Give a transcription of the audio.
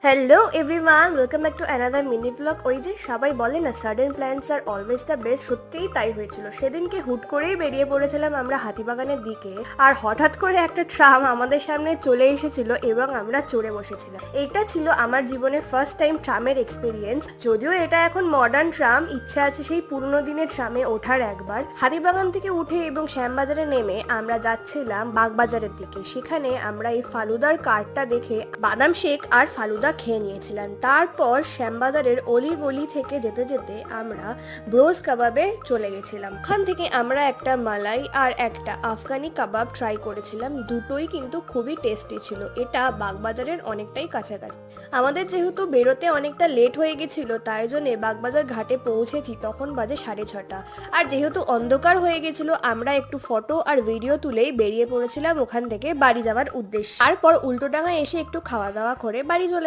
Hello everyone, welcome back to another mini blog. ওই যে সবাই বলে না, sudden plans are always the best, সত্যিই তাই হয়েছিল। সেদিনকে হুট করেই বেরিয়ে পড়েছিলাম আমরা হাতিবাগানের দিকে, আর হঠাৎ করে একটা ট্রাম আমাদের সামনে চলে এসেছিল এবং আমরা চড়ে বসেছিলাম। এটা ছিল আমার জীবনের ফার্স্ট টাইম ট্রামের এক্সপিরিয়েন্স। যদিও এটা এখন মডার্ন ট্রাম, ইচ্ছা আছে সেই পুরনো দিনের ট্রামে ওঠার একবার। হাতিবাগান থেকে উঠে এবং শ্যামবাজারে নেমে আমরা যাচ্ছিলাম বাগবাজারের দিকে। সেখানে আমরা এই ফালুদার কার্টটা দেখে বাদাম শেক আর ফালুদা খেয়ে নিয়েছিলাম। তারপর শ্যামবাজারের অলি গলি থেকে যেতে যেতে আমরা ব্রোজ কাবাবে চলে গেছিলাম। ওখান থেকে আমরা একটা মালাই আর একটা আফগানি কাবাব ট্রাই করেছিলাম। দুটোই কিন্তু খুবই টেস্টি ছিল। এটা বাগবাজারের অনেকটাই কাছাকাছি। আমাদের যেহেতু বেরোতে অনেকটা লেট হয়ে গেছিল, তাই জন্যে বাগবাজার ঘাটে পৌঁছেছি তখন বাজে 6:30। আর যেহেতু অন্ধকার হয়ে গেছিল, আমরা একটু ফটো আর ভিডিও তুলেই বেরিয়ে পড়েছিলাম ওখান থেকে বাড়ি যাওয়ার উদ্দেশ্যে। তারপর উল্টোডাঙায় এসে একটু খাওয়া দাওয়া করে বাড়ি চলে